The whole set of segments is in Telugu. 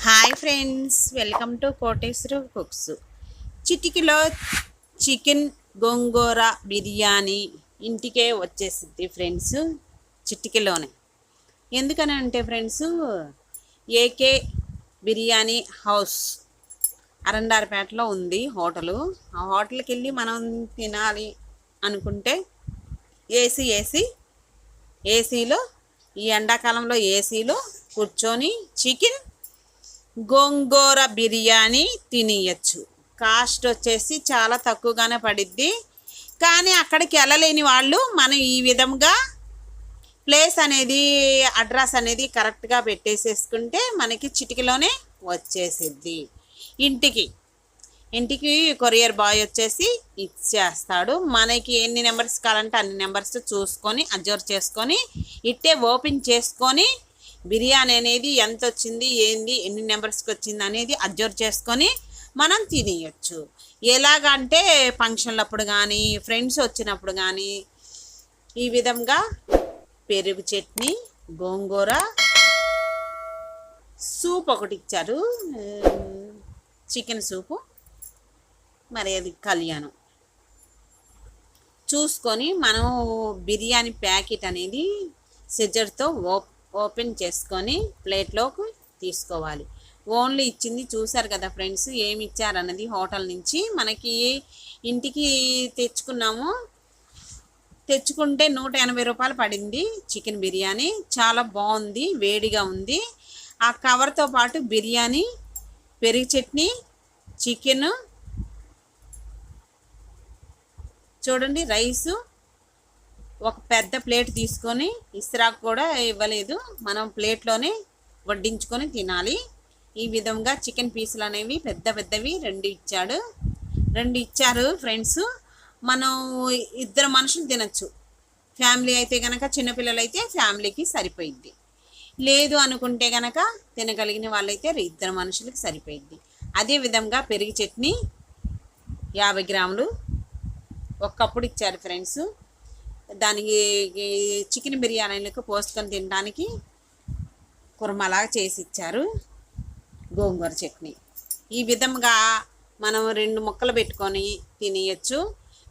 Hi friends, welcome to Koteswara cooks. చిటికలో చికెన్ గోంగూర బిర్యానీ ఇంటికే వచ్చేసింది ఫ్రెండ్స్. చిటికలోనే ఎందుకని అంటే ఫ్రెండ్స్, ఏకే బిర్యానీ హౌస్ అరండారపేటలో ఉంది హోటలు. ఆ హోటల్కి వెళ్ళి మనం తినాలి అనుకుంటే ఏసీలో ఈ ఎండాకాలంలో ఏసీలో కూర్చొని చికెన్ గోంగూర బిర్యానీ తినేయచ్చు. కాస్ట్ వచ్చేసి చాలా తక్కువగానే పడిద్ది. కానీ అక్కడికి వెళ్ళలేని వాళ్ళు మనం ఈ విధంగా ప్లేస్ అనేది అడ్రస్ అనేది కరెక్ట్గా పెట్టేసేసుకుంటే మనకి చిటికలోనే వచ్చేసిద్ది. ఇంటికి కొరియర్ బాయ్ వచ్చేసి ఇచ్చేస్తాడు. మనకి ఎన్ని నెంబర్స్ కావాలంటే అన్ని నెంబర్స్ చూసుకొని అబ్జర్వ్ చేసుకొని ఇట్టే ఓపెన్ చేసుకొని బిర్యానీ అనేది ఎంత వచ్చింది, ఏంది, ఎన్ని నెంబర్స్కి వచ్చింది అనేది అబ్జర్వ్ చేసుకొని మనం తినేయచ్చు. ఎలాగంటే ఫంక్షన్లప్పుడు కానీ ఫ్రెండ్స్ వచ్చినప్పుడు కానీ ఈ విధంగా పెరుగు చట్నీ, గోంగూర సూప్ ఒకటి ఇచ్చారు, చికెన్ సూపు, మరి అది కళ్యాణం చూసుకొని మనం బిర్యానీ ప్యాకెట్ అనేది సిజర్తో ఓపెన్ చేసుకొని ప్లేట్లోకి తీసుకోవాలి. ఓన్లీ ఇచ్చింది చూసారు కదా ఫ్రెండ్స్, ఏమి ఇచ్చారన్నది హోటల్ నుంచి మనకి ఇంటికి తెచ్చుకుంటే 180 రూపాయలు పడింది. చికెన్ బిర్యానీ చాలా బాగుంది, వేడిగా ఉంది. ఆ కవర్తో పాటు బిర్యానీ, పెరుగు చట్నీ, చికెన్ చూడండి, రైసు, ఒక పెద్ద ప్లేట్ తీసుకొని ఇస్రాకు కూడా ఇవ్వలేదు, మనం ప్లేట్లోనే వడ్డించుకొని తినాలి. ఈ విధంగా చికెన్ పీసులు అనేవి పెద్దవి రెండు ఇచ్చారు ఫ్రెండ్స్. మనం 2 మనుషులు తినచ్చు. ఫ్యామిలీ అయితే కనుక, చిన్నపిల్లలు అయితే ఫ్యామిలీకి సరిపోయిద్ది. లేదు అనుకుంటే కనుక తినగలిగిన వాళ్ళైతే 2 మనుషులకి సరిపోయిద్ది. అదేవిధంగా పెరుగు చట్నీ 50 గ్రాములు ఒక కప్పుడు ఇచ్చారు ఫ్రెండ్స్. దానికి చికెన్ బిర్యానీలకు పోసుకొని తినడానికి కుర్మలాగా చేసి ఇచ్చారు. గోంగూర చట్నీ ఈ విధంగా మనం 2 ముక్కలు పెట్టుకొని తినేయచ్చు.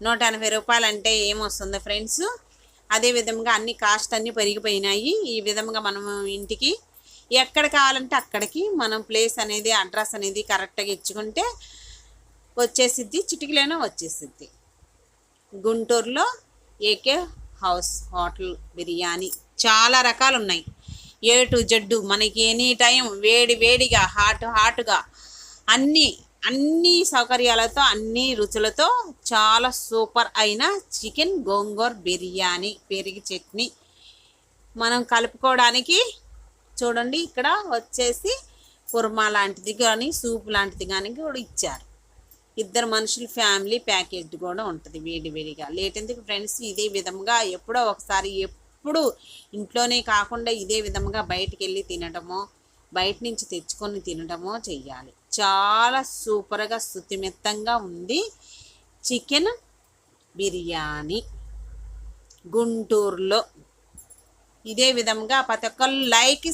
180 రూపాయలు అంటే ఏమొస్తుంది ఫ్రెండ్స్. అదేవిధంగా అన్ని కాస్ట్ అన్నీ పెరిగిపోయినాయి. ఈ విధంగా మనం ఇంటికి ఎక్కడ కావాలంటే అక్కడికి మనం ప్లేస్ అనేది అడ్రస్ అనేది కరెక్ట్గా ఇచ్చుకుంటే వచ్చేసిద్ది, చిటికలోనే వచ్చేసిద్ది. గుంటూరులో ఏకే హౌస్ హోటల్ బిర్యానీ చాలా రకాలు ఉన్నాయి. ఏ టు జెడ్ మనకి ఎనీ టైం వేడిగా హాట్గా అన్ని సౌకర్యాలతో, అన్ని రుచులతో చాలా సూపర్ అయిన చికెన్ గోంగూర బిర్యానీ, పెరుగు చట్నీ మనం కలుపుకోవడానికి చూడండి. ఇక్కడ వచ్చేసి కుర్మా లాంటిది కానీ సూప్ లాంటిది కానీ కూడా ఇచ్చారు. 2 మనుషులు ఫ్యామిలీ ప్యాకేజ్ కూడా ఉంటుంది వేడిగా. లేట్ ఎందుకు ఫ్రెండ్స్, ఇదే విధంగా ఎప్పుడో ఒకసారి, ఎప్పుడు ఇంట్లోనే కాకుండా ఇదే విధంగా బయటికి వెళ్ళి తినడమో, బయట నుంచి తెచ్చుకొని తినడమో చెయ్యాలి. చాలా సూపర్గా శుతిమెత్తంగా ఉంది చికెన్ బిర్యానీ గుంటూరులో. ఇదే విధంగా ప్రతి ఒక్కరు లైక్,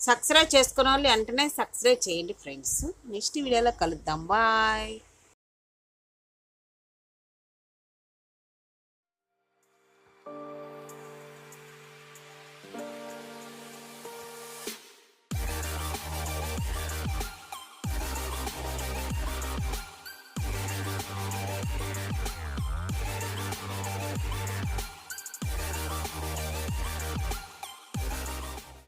సబ్స్క్రైబ్ చేసుకున్న వాళ్ళు వెంటనే సబ్స్క్రైబ్ చేయండి ఫ్రెండ్స్. నెక్స్ట్ వీడియోలో కలుద్దాం. బాయ్.